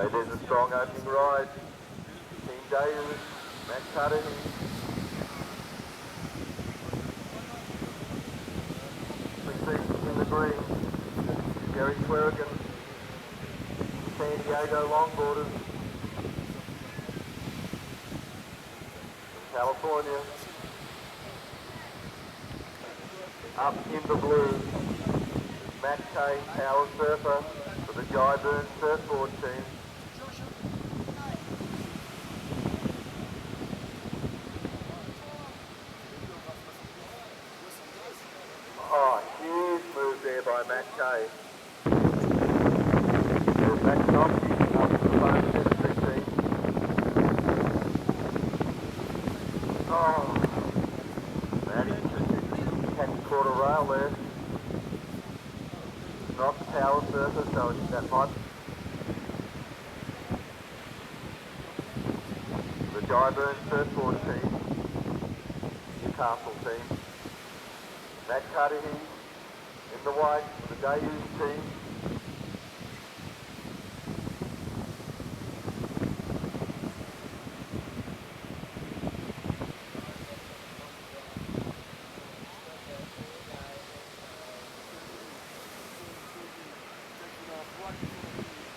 Okay, there's a strong opening ride. Team Deus, Matt Cudahy. In the green, Gary Swearigan, San Diego Longboarders, California, up in the blue, Matt Kay, Power Surfer for the Jai Burns Surfboard team. Oh, huge move there by Matt Kay. There's Matt Knopke up to the foam chemistry team. Oh, Matty just hadn't caught a rail there. Not the Power Surfer, so that might. The Jai Burns Surfboard team, Newcastle team. Matt Cudahy in the white for the Deus team.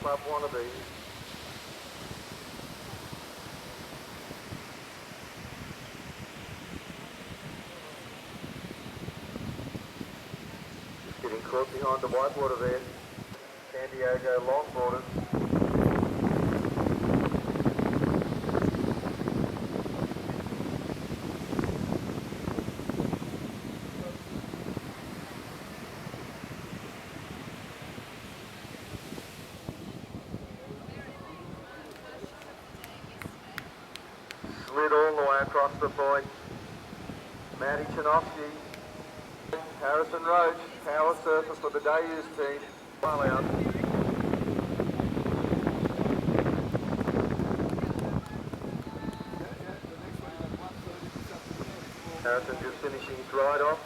Club Wannabe. Getting caught behind the whitewater there. San Diego Longboarders. Slid all the way across the point. Matty Chinovsky. Harrison Roach, Power Surfer for the Deus team. Well out. Harrison just finishing his ride off.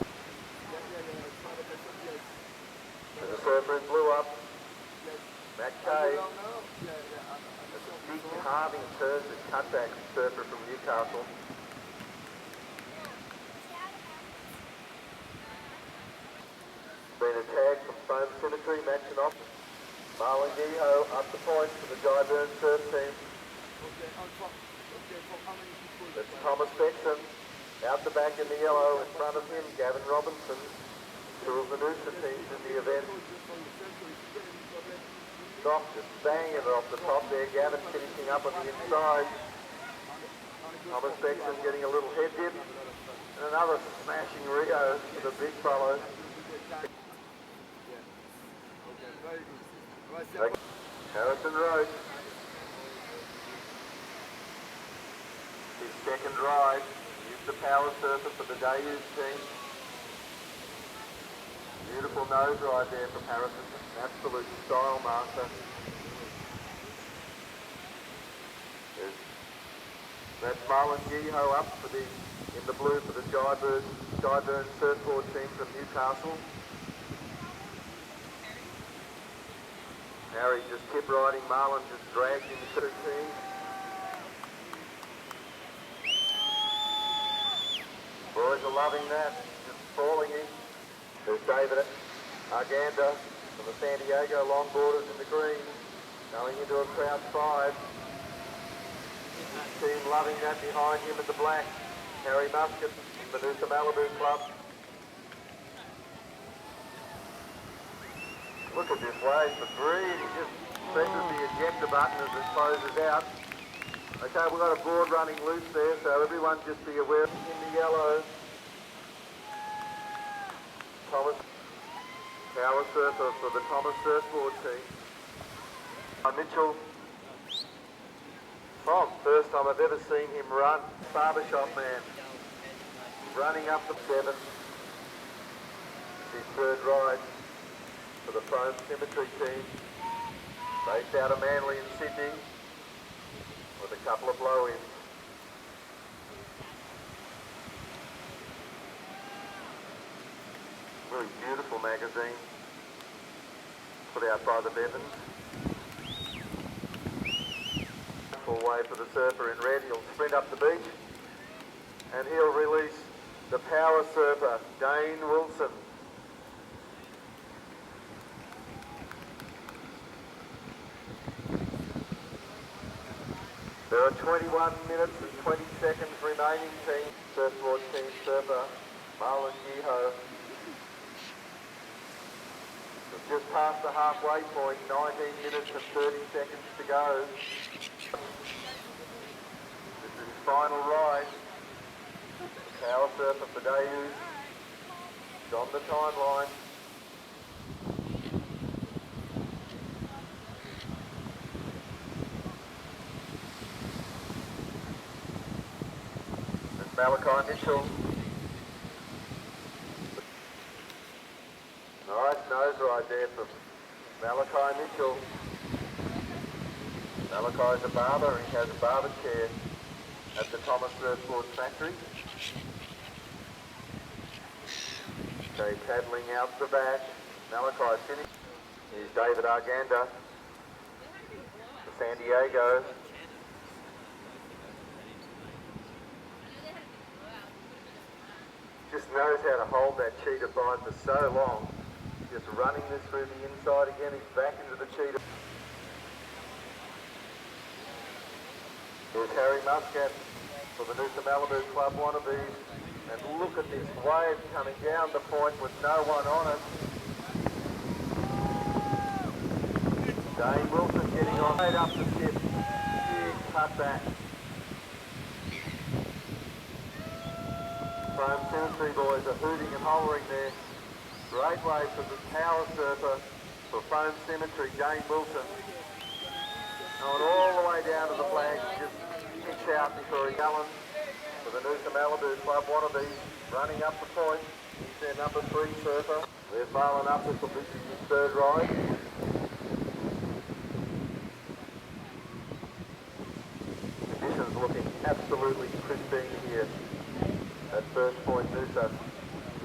There's a surfer in blue up. Matt Kay. That's a big halving turns and cutback surfer from Newcastle. Been a tag from Foam Symmetry, matching off. Marlon Geho up the point for the Jai Burns surf team. That's Thomas Bexon out the back in the yellow. In front of him, Gavin Robinson. Two of the Noosa teams in the event. Doc just banging it off the top there. Gavin finishing up on the inside. Thomas Bexon getting a little head dip. And another smashing Rio for the big fellow. Harrison Roach. His second ride. Used the Power Surfer for the Deus team. Beautiful nose ride there from Harrison. Absolute style master. That's Marlon Geho up for in the blue for the Jai Burns Surfboard team from Newcastle. Harry just tip riding, Marlon just dragged him to the team. Boys are loving that, just falling in. There's David Arganda from the San Diego Longboarders in the green, going into a crowd 5. Team loving that behind him in the black. Harry Muscat from the Noosa Malibu Club. Look at this wave for green, he just presses the ejector button as it closes out. Okay, we've got a board running loose there, so everyone just be aware. In the yellow, Thomas, Power Surfer for the Thomas Surfboard team. Mitchell, first time I've ever seen him run, barbershop man, running up the 7. His third ride for the Foam Symmetry team, based out of Manly in Sydney, with a couple of blow-ins. Really beautiful magazine, put out by the Bevans. wonderful way for the surfer in red. He'll sprint up the beach and he'll release the power surfer, Dane Wilson. There are 21 minutes and 20 seconds remaining, team. Surfboard team surfer, Marlon Yeho. We've just passed the halfway point, 19 minutes and 30 seconds to go. This is his final ride. Power surfer for Dayu. It's on the timeline. There's Malachi Mitchell. Nice nose ride there from Malachi Mitchell. Malachi's a barber. He has a barber chair at the Thomas Surfboard Factory. Okay, paddling out the back. Malachi finished. Here's David Arganda for San Diego. Just knows how to hold that cheetah bind for so long. Just running this through the inside again. He's back into the cheetah. Here's Harry Muscat for the Noosa Malibu Club Wannabes. And look at this wave coming down the point with no one on it. Dane Wilson getting on right up the tip. Big cutback. Foam Symmetry boys are hooting and hollering there. Great wave for the power surfer for Foam Symmetry, Dane Wilson. Going all the way down to the flag, just kicks out before he Allen for the Noosa Malibu Club Wannabes, running up the point. He's their number 3 surfer. There's Marlon Upton for this is his 3rd ride. Conditions looking absolutely pristine here at First Point Noosa.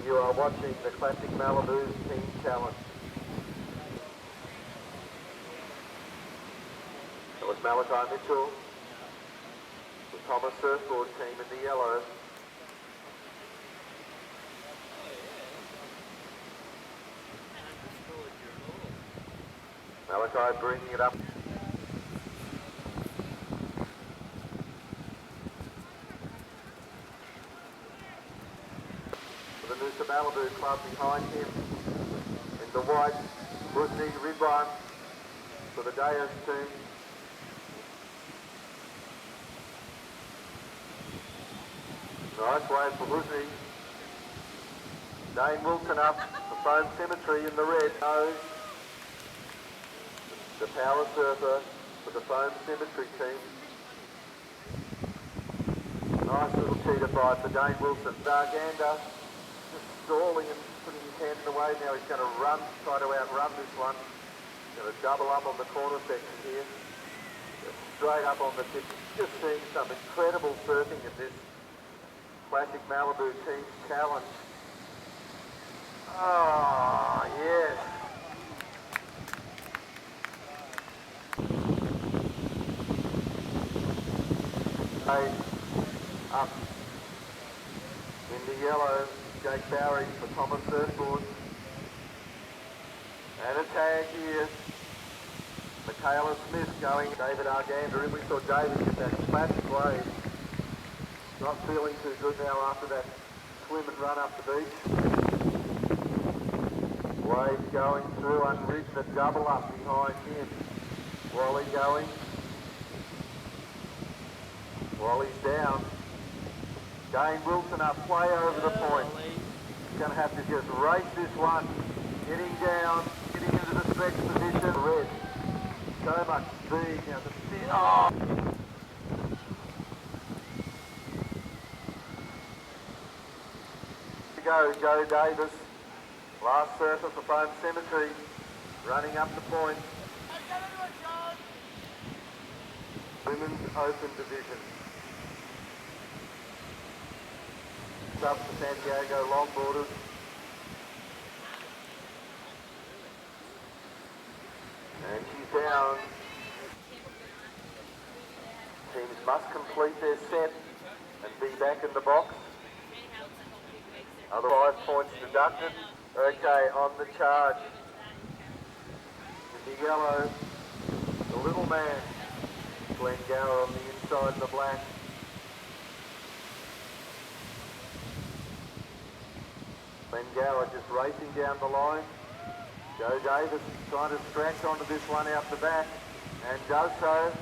You are watching the Classic Malibu Team Challenge. That was Malachi Mitchell, the Thomas Surfboard team in the yellow. Malachi bringing it up. For the Noosa Malibu Club behind him in the white, Busney Ridwan for the Dayas team. Nice wave for Busney. Dane Wilson up for Foam Symmetry in the red nose. The power surfer for the Foam Symmetry team. Nice little cheetah fight for Dane Wilson. Dargander just stalling and putting his hand in the way now. He's going to run, try to outrun this one. He's going to double up on the corner section here. Just straight up on the tip. Just seeing some incredible surfing in this Classic Malibu Team Challenge. Oh, yes. Up in the yellow, Jake Bowery for Thomas Surfboard. And a tag here. Michaela Smith going, David Arganda in. We saw David get that classic wave. Not feeling too good now after that swim and run up the beach. Wave going through, unridden a double up behind him. Wally going. Wally's down. Dane Wilson up way over the point. He's going to have to just race this one. Getting down, getting into the stretch position. Red. So much speed now. Oh! Go, Joe Davis. Last surfer for Foam Symmetry. Running up the point. Women's Open Division. Up for San Diego longboarders. And she's down. must complete their set and be back in the box. Other 5 points deducted. Okay, on the charge. In the yellow, the little man, Glenn Gower on the inside in the black. Glenn Gower just racing down the line. Joe Davis trying to scratch onto this one out the back, and does so.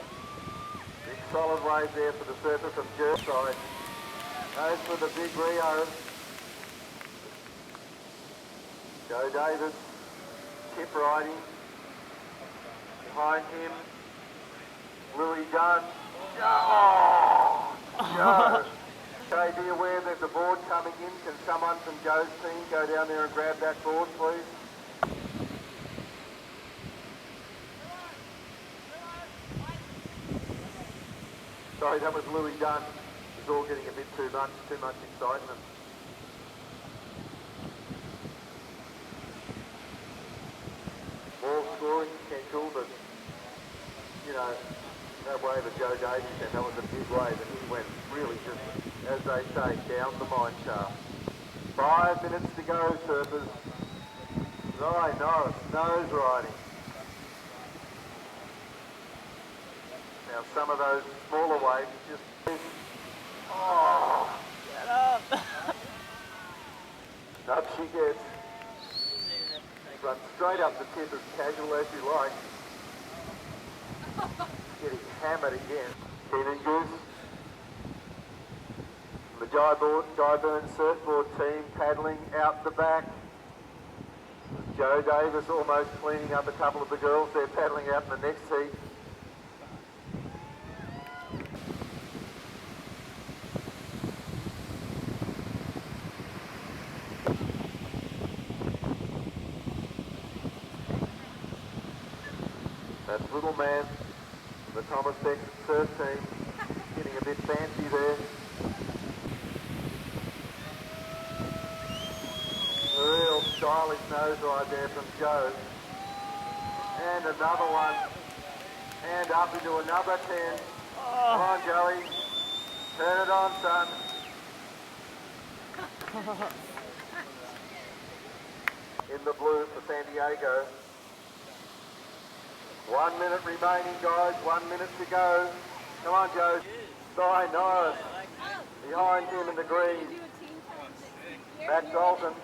Big solid wave there for the surface of Jerkside. Goes for the big Rio. Joe Davis, tip riding. Behind him, Louis Dunn. Oh! Joe! Okay, be aware there's a board coming in. Can someone from Joe's team go down there and grab that board, please? Sorry, that was Louis Dunn. It's all getting a bit too much excitement. More scoring potential, but, you know, that wave of Joe Davies, and that was a big wave, and he went really just, as they say, down the mine shaft. 5 minutes to go, surfers. Right, Norris, nose riding. Now some of those smaller waves just... Oh! Get up! Up she gets. Run straight up the tip as casual as you like. Getting hammered again. Keenan Goose. The Jyburn surfboard team paddling out the back. Joe Davis almost cleaning up a couple of the girls. They're paddling out in the next heat. That's little man, the Thomas Beck surf team, getting a bit fancy there. A real stylish nose ride there from Joe. And another one. And up into another 10. Come on, Joey. Turn it on, son. In the blue for San Diego. 1 minute remaining, guys. 1 minute to go. Come on, Joe. Cy Norris. Behind him in the green. Matt Dalton.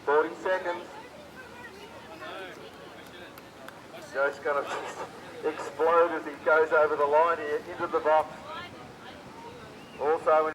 40 seconds. Joe's going to explode as he goes over the line here into the box. Also